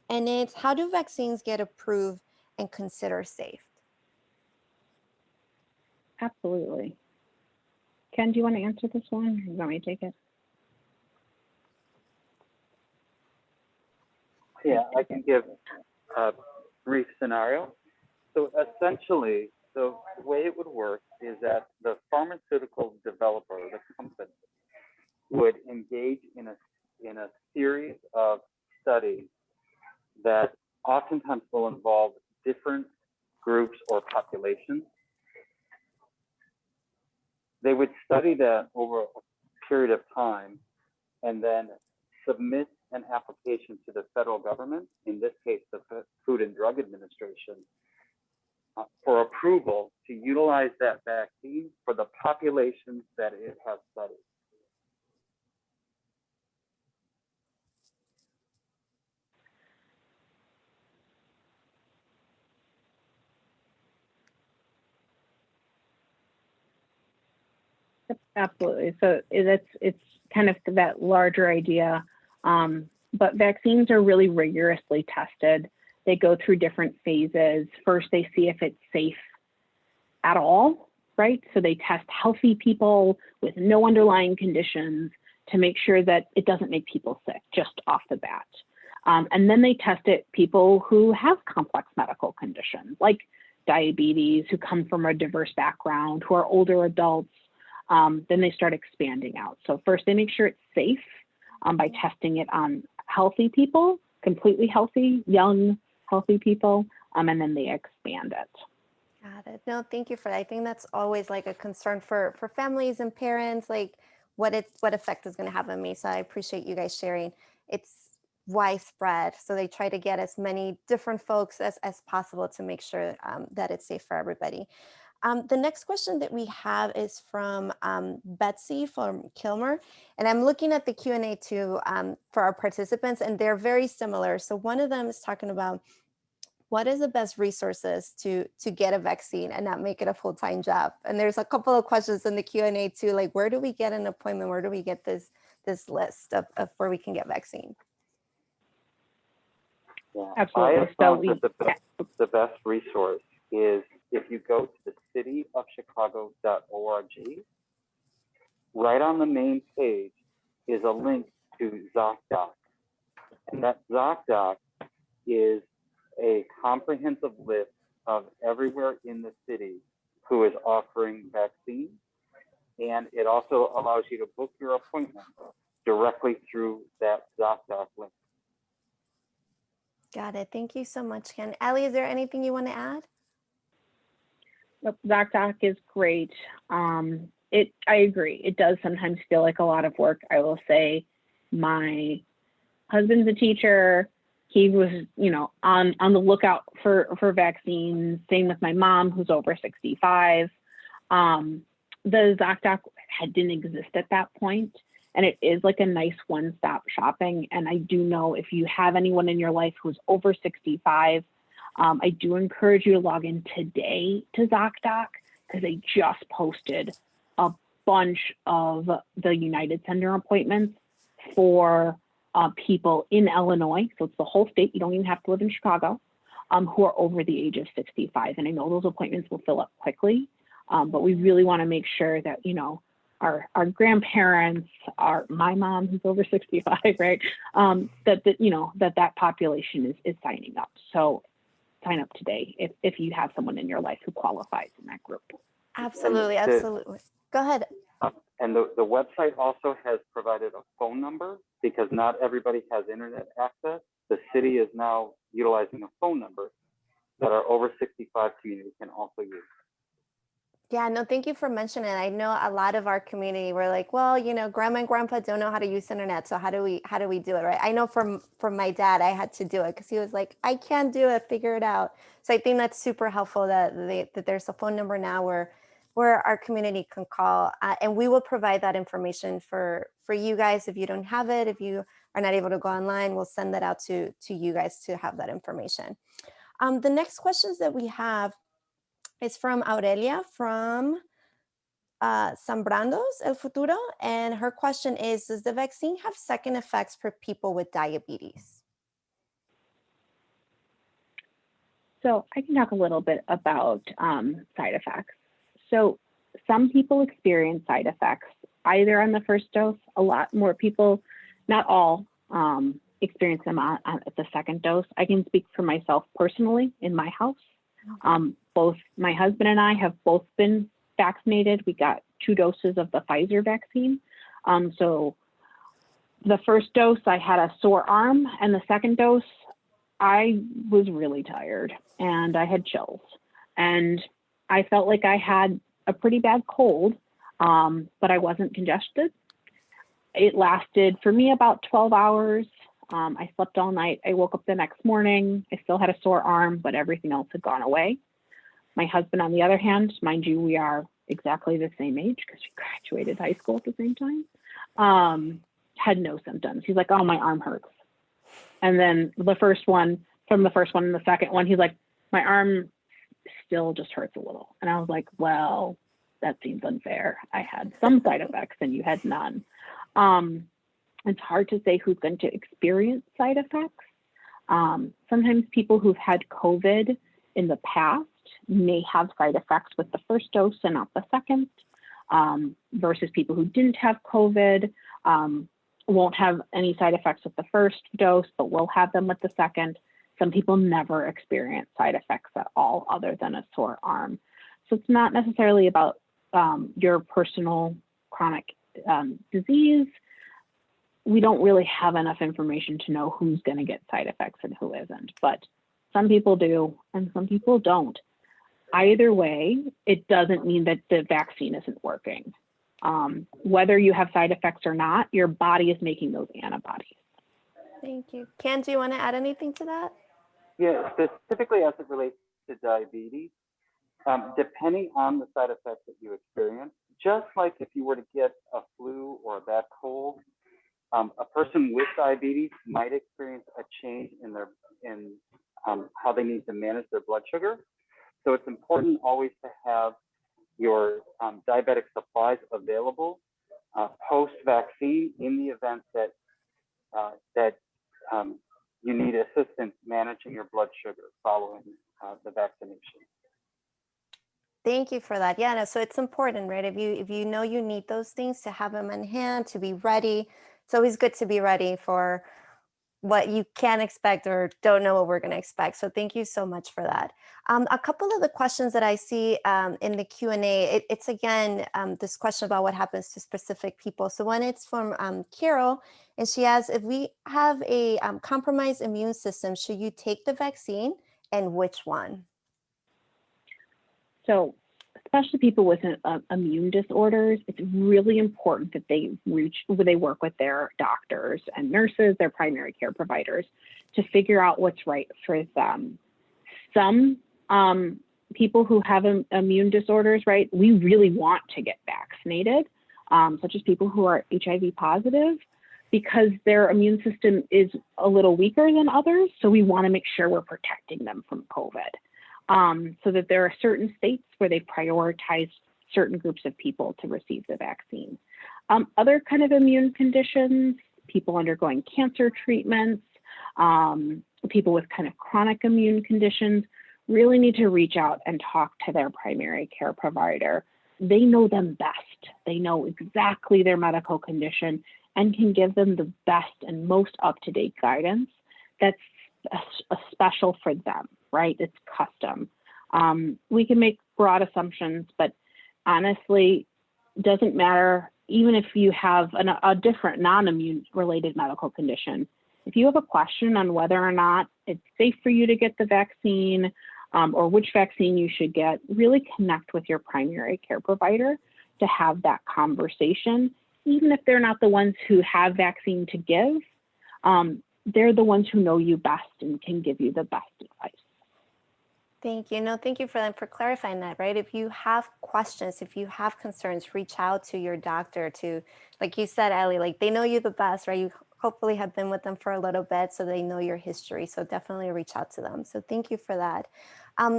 And it's, how do vaccines get approved and considered safe? Absolutely. Ken, do you want to answer this one? Or do you want me to take it? Yeah, I can give a brief scenario. So essentially, the way it would work is that the pharmaceutical developer, the company, would engage in a series of studies that oftentimes will involve different groups or populations. They would study that over a period of time and then submit an application to the federal government, in this case, the Food and Drug Administration, for approval to utilize that vaccine for the populations that it has studied. Absolutely. So it's kind of that larger idea, but vaccines are really rigorously tested. They go through different phases. First, they see if it's safe at all, right? So they test healthy people with no underlying conditions to make sure that it doesn't make people sick just off the bat. And then they test it people who have complex medical conditions like diabetes, who come from a diverse background, who are older adults. Then they start expanding out. So first they make sure it's safe by testing it on healthy people, completely healthy, young, healthy people, and then they expand it. Got it. No, thank you for that. I think that's always like a concern for families and parents. Like, what effect it's going to have on me. So I appreciate you guys sharing. It's widespread, so they try to get as many different folks as possible to make sure that it's safe for everybody. The next question that we have is from Betsy from Kilmer, and I'm looking at the Q&A too for our participants, and they're very similar. So one of them is talking about what is the best resources to get a vaccine and not make it a full-time job. And there's a couple of questions in the Q&A too, like where do we get an appointment? Where do we get this list of where we can get vaccine? Yeah. Absolutely. I have found that the best resource is if you go to the cityofchicago.org, right on the main page is a link to ZocDoc. And that ZocDoc is a comprehensive list of everywhere in the city who is offering vaccines. And it also allows you to book your appointment directly through that ZocDoc link. Got it. Thank you so much, Ken. Allie, is there anything you want to add? ZocDoc is great. I agree. It does sometimes feel like a lot of work. I will say my husband's a teacher. He was, on the lookout for vaccines. Same with my mom, who's over 65. The ZocDoc didn't exist at that point, and it is like a nice one-stop shopping. And I do know if you have anyone in your life who's over 65, I do encourage you to log in today to ZocDoc because they just posted a bunch of the United Center appointments for people in Illinois. So it's the whole state. You don't even have to live in Chicago, who are over the age of 65. And I know those appointments will fill up quickly, but we really want to make sure that, our grandparents, my mom who's over 65, right? That population is signing up. So sign up today if you have someone in your life who qualifies in that group. Absolutely, absolutely. Go ahead. And the website also has provided a phone number because not everybody has internet access. The city is now utilizing a phone number that our over 65 community can also use. Yeah, no, thank you for mentioning it. I know a lot of our community were like, well, grandma and grandpa don't know how to use internet. So how do we do it, right? I know from my dad, I had to do it because he was like, I can't do it, figure it out. So I think that's super helpful that there's a phone number now where our community can call, and we will provide that information for you guys. If you don't have it, if you are not able to go online, we'll send that out to you guys to have that information. The next questions that we have is from Aurelia from Sembrandos El Futuro. And her question is, does the vaccine have second effects for people with diabetes? So I can talk a little bit about side effects. So some people experience side effects either on the first dose. A lot more people, not all, experience them at the second dose. I can speak for myself personally in my house. Both my husband and I have both been vaccinated. We got 2 doses of the Pfizer vaccine. So the first dose, I had a sore arm, and the second dose, I was really tired and I had chills. And I felt like I had a pretty bad cold, but I wasn't congested. It lasted for me about 12 hours. I slept all night. I woke up the next morning. I still had a sore arm, but everything else had gone away. My husband, on the other hand, mind you, we are exactly the same age because we graduated high school at the same time, had no symptoms. He's like, oh, my arm hurts. And then from the first one and the second one, he's like, my arm still just hurts a little. And I was like, well, that seems unfair. I had some side effects and you had none. It's hard to say who's going to experience side effects. Sometimes people who've had COVID in the past may have side effects with the first dose and not the second, versus people who didn't have COVID won't have any side effects with the first dose, but will have them with the second. Some people never experience side effects at all other than a sore arm. So it's not necessarily about your personal chronic disease. We don't really have enough information to know who's going to get side effects and who isn't, but some people do and some people don't. Either way, it doesn't mean that the vaccine isn't working. Whether you have side effects or not, your body is making those antibodies. Thank you. Ken, do you want to add anything to that? Yeah, specifically as it relates to diabetes, depending on the side effects that you experience, just like if you were to get a flu or a bad cold, a person with diabetes might experience a change in how they need to manage their blood sugar. So it's important always to have your diabetic supplies available post-vaccine in the event that you need assistance managing your blood sugar following the vaccination. Thank you for that. Yeah, no, so it's important, right? If you know you need those things, to have them in hand, to be ready. It's always good to be ready for what you can expect or don't know what we're going to expect. So thank you so much for that. A couple of the questions that I see in the Q&A, it's again, this question about what happens to specific people. So one, it's from Carol, and she asks, if we have a compromised immune system, should you take the vaccine, and which one? So especially people with immune disorders, it's really important that they work with their doctors and nurses, their primary care providers, to figure out what's right for them. Some people who have immune disorders, right, we really want to get vaccinated, such as people who are HIV positive, because their immune system is a little weaker than others. So we want to make sure we're protecting them from COVID. So that there are certain states where they prioritize certain groups of people to receive the vaccine. Other kind of immune conditions, people undergoing cancer treatments, people with kind of chronic immune conditions, really need to reach out and talk to their primary care provider. They know them best. They know exactly their medical condition and can give them the best and most up-to-date guidance that's special for them, right? It's custom. We can make broad assumptions, but honestly, doesn't matter. Even if you have a different non-immune related medical condition, if you have a question on whether or not it's safe for you to get the vaccine or which vaccine you should get, really connect with your primary care provider to have that conversation. Even if they're not the ones who have vaccine to give, they're the ones who know you best and can give you the best advice. Thank you. No, thank you for clarifying that, right? If you have questions, if you have concerns, reach out to your doctor to, like you said, Allie, like they know you the best, right? You hopefully have been with them for a little bit, so they know your history. So definitely reach out to them. So thank you for that.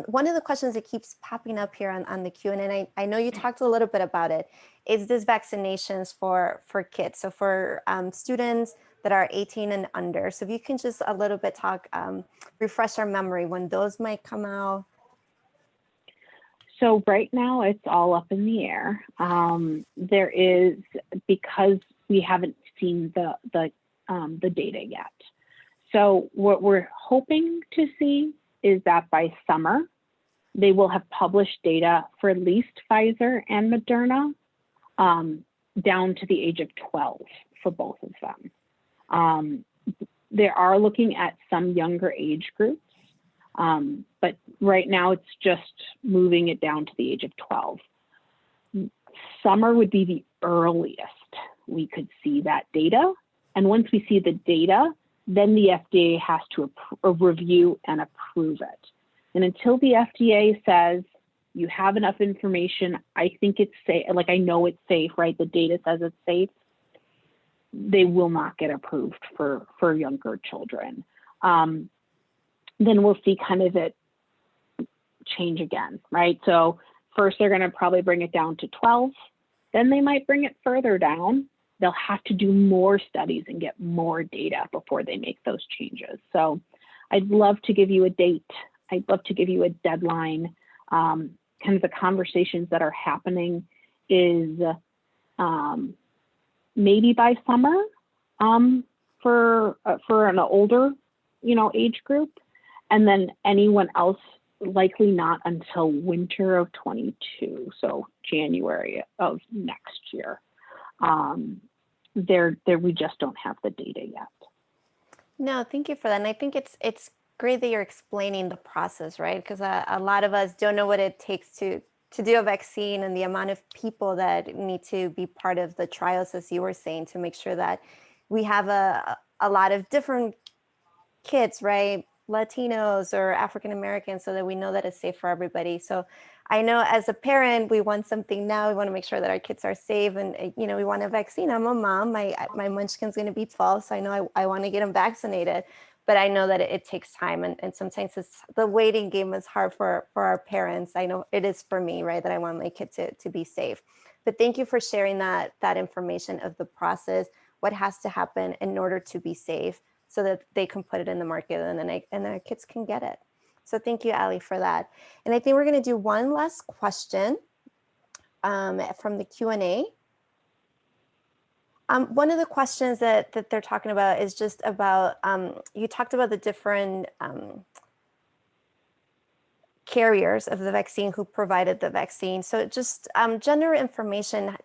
One of the questions that keeps popping up here on the Q&A, and I know you talked a little bit about it, is this vaccinations for kids. So for students that are 18 and under. So if you can just a little bit refresh our memory when those might come out. So right now it's all up in the air. There is, because we haven't seen the data yet. So what we're hoping to see is that by summer, they will have published data for at least Pfizer and Moderna down to the age of 12 for both of them. They are looking at some younger age groups, but right now it's just moving it down to the age of 12. Summer would be the earliest we could see that data. And once we see the data, then the FDA has to review and approve it. And until the FDA says, you have enough information, I think it's safe, like I know it's safe, right? The data says it's safe, they will not get approved for younger children. Then we'll see kind of it change again, right? So first they're gonna probably bring it down to 12, then they might bring it further down. They'll have to do more studies and get more data before they make those changes. So I'd love to give you a date. I'd love to give you a deadline. Kind of the conversations that are happening is maybe by summer for an older, age group, and then anyone else likely not until winter of 22, so January of next year. We just don't have the data yet. No, thank you for that. And I think it's great that you're explaining the process, right? Because a lot of us don't know what it takes to to do a vaccine and the amount of people that need to be part of the trials, as you were saying, to make sure that we have a lot of different kids, right? Latinos or African Americans, so that we know that it's safe for everybody. So I know as a parent, we want something now. We want to make sure that our kids are safe, and we want a vaccine. I'm a mom. My munchkin's going to be 12, so I know I want to get him vaccinated. But I know that it takes time, and sometimes the waiting game is hard for our parents. I know it is for me, right? That I want my kid to be safe. But thank you for sharing that information of the process, what has to happen in order to be safe, so that they can put it in the market, and then our kids can get it. So thank you, Allie, for that. And I think we're going to do one last question from the Q&A. One of the questions that they're talking about is just about, you talked about the different carriers of the vaccine who provided the vaccine. So just general information,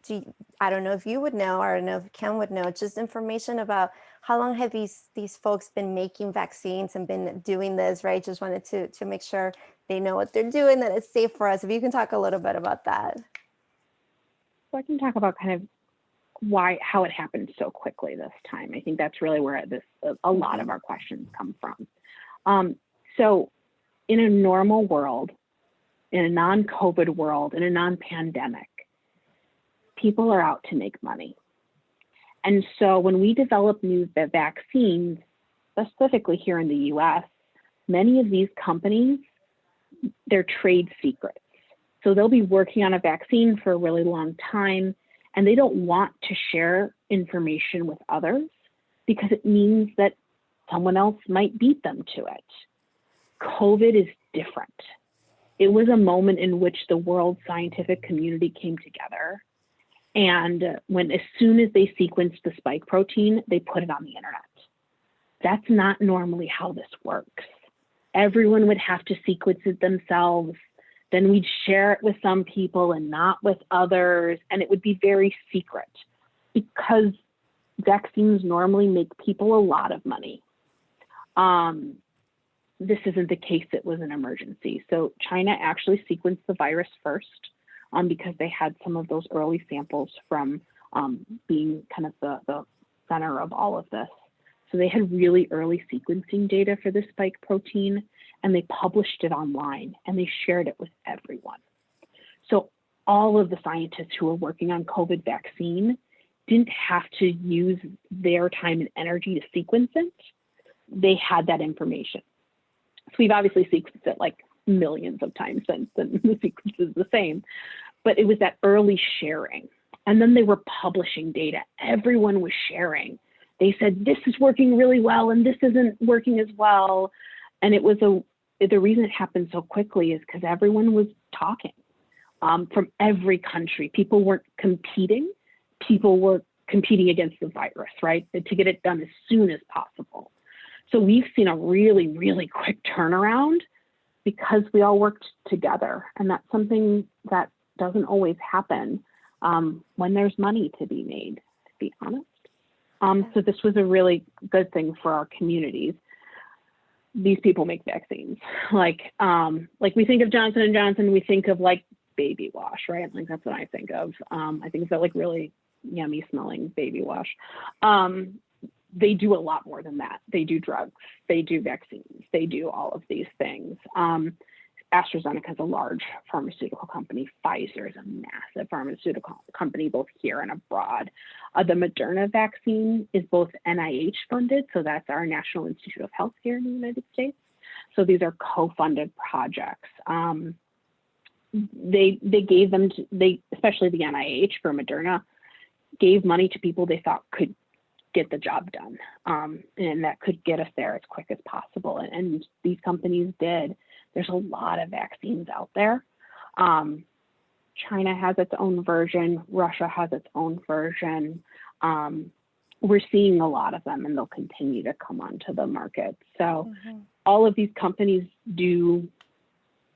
I don't know if you would know, or I don't know if Ken would know, just information about how long have these folks been making vaccines and been doing this, right? Just wanted to make sure they know what they're doing, that it's safe for us. If you can talk a little bit about that. So I can talk about kind of how it happened so quickly this time. I think that's really where a lot of our questions come from. So in a normal world, in a non-COVID world, in a non-pandemic, people are out to make money. And so when we develop new vaccines, specifically here in the US, many of these companies, they're trade secrets. So they'll be working on a vaccine for a really long time, and they don't want to share information with others because it means that someone else might beat them to it. COVID is different. It was a moment in which the world scientific community came together. And as soon as they sequenced the spike protein, they put it on the internet. That's not normally how this works. Everyone would have to sequence it themselves. Then we'd share it with some people and not with others. And it would be very secret because vaccines normally make people a lot of money. This isn't the case. It was an emergency. So China actually sequenced the virus first because they had some of those early samples from being kind of the center of all of this. So they had really early sequencing data for the spike protein, and they published it online and they shared it with everyone. So all of the scientists who were working on COVID vaccine didn't have to use their time and energy to sequence it. They had that information. So we've obviously sequenced it like millions of times since, and the sequence is the same, but it was that early sharing. And then they were publishing data. Everyone was sharing. They said, this is working really well, and this isn't working as well. And it was the reason it happened so quickly is because everyone was talking from every country. People weren't competing. People were competing against the virus, right? To get it done as soon as possible. So we've seen a really, really quick turnaround because we all worked together. And that's something that doesn't always happen when there's money to be made, to be honest. So this was a really good thing for our communities. These people make vaccines. Like we think of Johnson & Johnson, we think of like baby wash, right? Like that's what I think of. I think of that like really yummy smelling baby wash. They do a lot more than that. They do drugs, they do vaccines, they do all of these things. AstraZeneca is a large pharmaceutical company. Pfizer is a massive pharmaceutical company, both here and abroad. The Moderna vaccine is both NIH funded, so that's our National Institute of Health here in the United States. So these are co-funded projects. They gave them especially the NIH for Moderna, gave money to people they thought could get the job done, and that could get us there as quick as possible. And these companies did. There's a lot of vaccines out there. China has its own version. Russia has its own version. We're seeing a lot of them, and they'll continue to come onto the market. So all of these companies do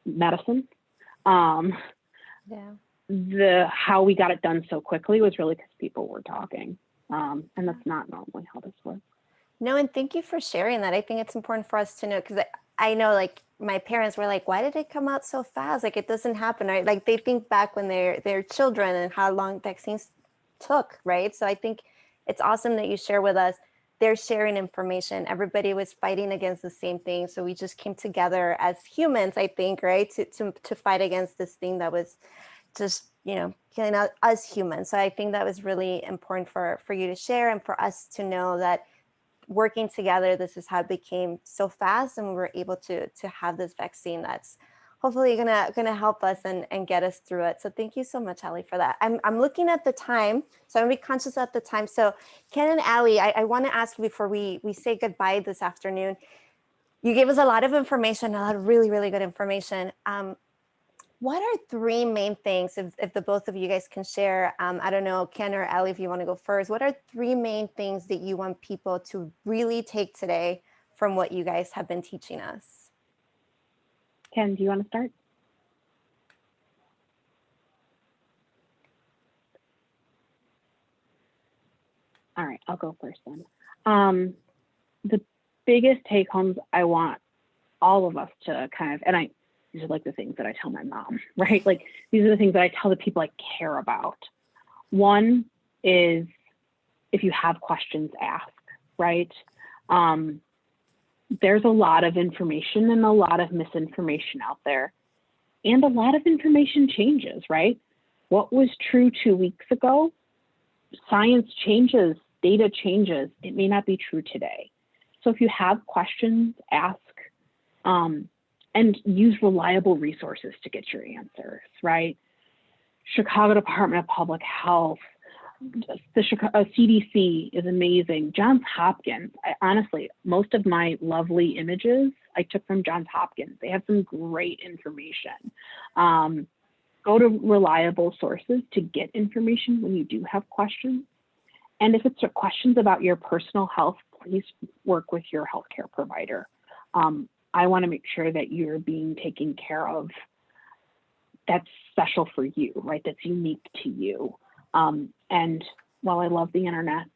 medicine. How we got it done so quickly was really because people were talking. And that's not normally how this works. No, and thank you for sharing that. I think it's important for us to know, because I know like my parents were like, why did it come out so fast? Like it doesn't happen, right? Like they think back when they're children and how long vaccines took, right? So I think it's awesome that you share with us. They're sharing information. Everybody was fighting against the same thing. So we just came together as humans, I think, right? To fight against this thing that was just, you know, killing us humans. So I think that was really important for you to share and for us to know that working together, this is how it became so fast, and we were able to have this vaccine that's hopefully gonna help us and get us through it. So thank you so much, Allie, for that. I'm looking at the time, so I'm gonna be conscious at the time. So Ken and Allie, I want to ask before we say goodbye this afternoon. You gave us a lot of information, a lot of really, really good information. What are three main things, if the both of you guys can share, I don't know, Ken or Allie, if you want to go first, what are three main things that you want people to really take today from what you guys have been teaching us? Ken, do you want to start? All right, I'll go first then. The biggest take homes I want all of us to kind of, and these are like the things that I tell my mom, right? Like these are the things that I tell the people I care about. One is if you have questions, ask, right? There's a lot of information and a lot of misinformation out there, and a lot of information changes, right? What was true 2 weeks ago, science changes, data changes. It may not be true today. So if you have questions, ask, and use reliable resources to get your answers, right? Chicago Department of Public Health, the CDC is amazing. Johns Hopkins, honestly, most of my lovely images I took from Johns Hopkins. They have some great information. Go to reliable sources to get information when you do have questions. And if it's questions about your personal health, please work with your healthcare provider. I want to make sure that you're being taken care of. That's special for you, right? That's unique to you. And while I love the internet,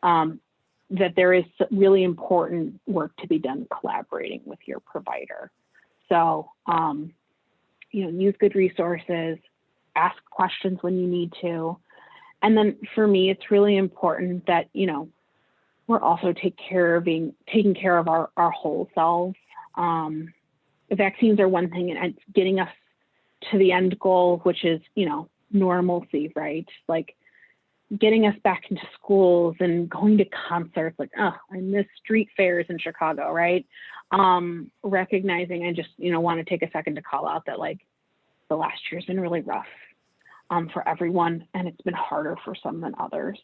that there is really important work to be done collaborating with your provider. So, you know, use good resources, ask questions when you need to. And then for me, it's really important that, you know, we're also taking care of our whole selves. The vaccines are one thing, and it's getting us to the end goal, which is, you know, normalcy, right? Like getting us back into schools and going to concerts, like, oh, I miss street fairs in Chicago, right? Recognizing, I just, you know, want to take a second to call out that like the last year's been really rough for everyone, and it's been harder for some than others.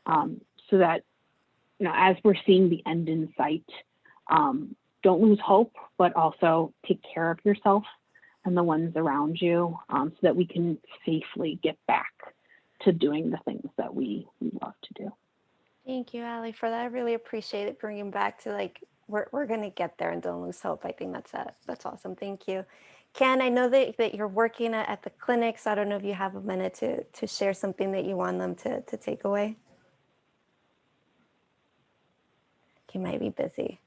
So that, you know, as we're seeing the end in sight, don't lose hope, but also take care of yourself and the ones around you, so that we can safely get back to doing the things that we love to do. Thank you, Allie, for that. I really appreciate it, bringing back to like, we're going to get there and don't lose hope. I think that's awesome. Thank you. Ken, I know that you're working at the clinic, so I don't know if you have a minute to share something that you want them to take away. He might be busy.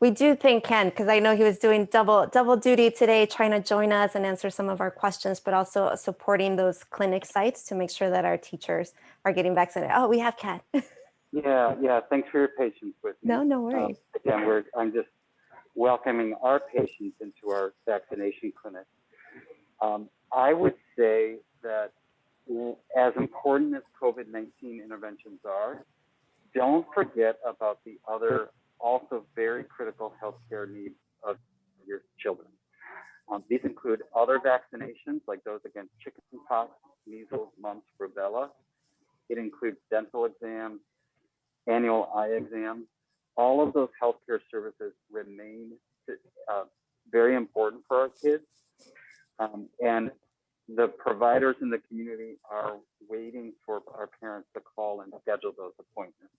We do thank Ken, because I know he was doing double duty today, trying to join us and answer some of our questions, but also supporting those clinic sites to make sure that our teachers are getting vaccinated. Oh, we have Ken. Yeah. Thanks for your patience with me. No worries. Again, I'm just welcoming our patients into our vaccination clinic. I would say that as important as COVID-19 interventions are, don't forget about the other also very critical healthcare needs of your children. These include other vaccinations like those against chickenpox, measles, mumps, rubella. It includes dental exams, annual eye exams. All of those healthcare services remain very important for our kids. And the providers in the community are waiting for our parents to call and schedule those appointments.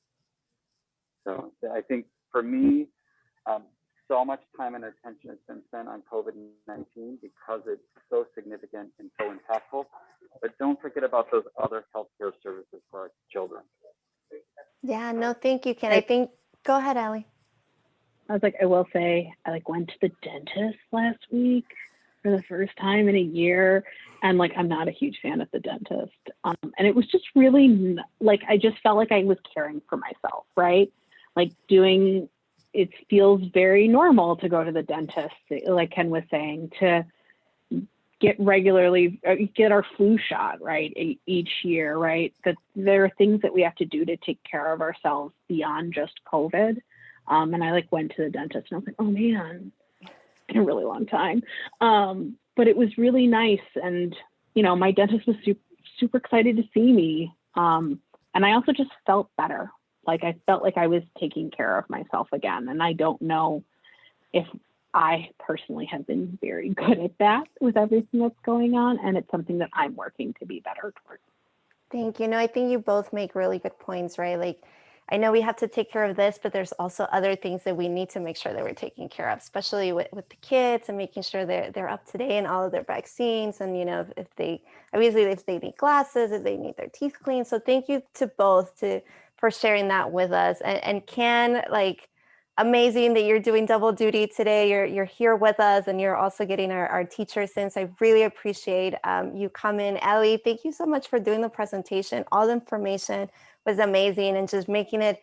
So I think for me, so much time and attention has been spent on COVID-19 because it's so significant and so impactful. But don't forget about those other healthcare services for our children. Yeah, no, thank you, Ken. I think, go ahead, Allie. I will say, I went to the dentist last week for the first time in a year. And I'm not a huge fan of the dentist. And it was just really I just felt like I was caring for myself, right? It feels very normal to go to the dentist, like Ken was saying, to get our flu shot, right, each year, right? That there are things that we have to do to take care of ourselves beyond just COVID. And I went to the dentist and I was like, oh man, it's been a really long time. But it was really nice. And, my dentist was super excited to see me. And I also just felt better. I felt like I was taking care of myself again. And I don't know if I personally have been very good at that with everything that's going on. And it's something that I'm working to be better towards. Thank you. No, I think you both make really good points, right? I know we have to take care of this, but there's also other things that we need to make sure that we're taking care of, especially with the kids and making sure they're up to date in all of their vaccines. And, if they need glasses, if they need their teeth cleaned. So thank you to both for sharing that with us. And Ken, amazing that you're doing double duty today. You're here with us and you're also getting our teacher since. I really appreciate you coming. Allie, thank you so much for doing the presentation. All the information was amazing and just making it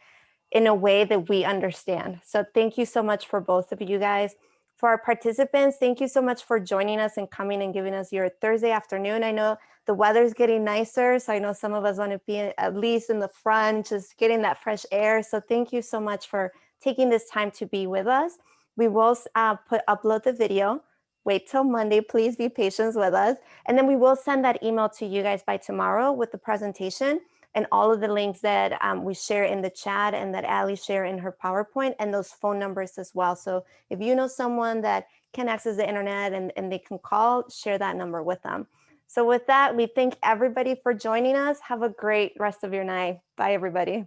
in a way that we understand. So thank you so much for both of you guys. For our participants, thank you so much for joining us and coming and giving us your Thursday afternoon. I know the weather's getting nicer, so I know some of us want to be at least in the front, just getting that fresh air. So thank you so much for taking this time to be with us. We will upload the video. Wait till Monday, please be patient with us. And then we will send that email to you guys by tomorrow with the presentation and all of the links that we share in the chat and that Allie shared in her PowerPoint and those phone numbers as well. So if you know someone that can access the internet and they can call, share that number with them. So with that, we thank everybody for joining us. Have a great rest of your night. Bye, everybody.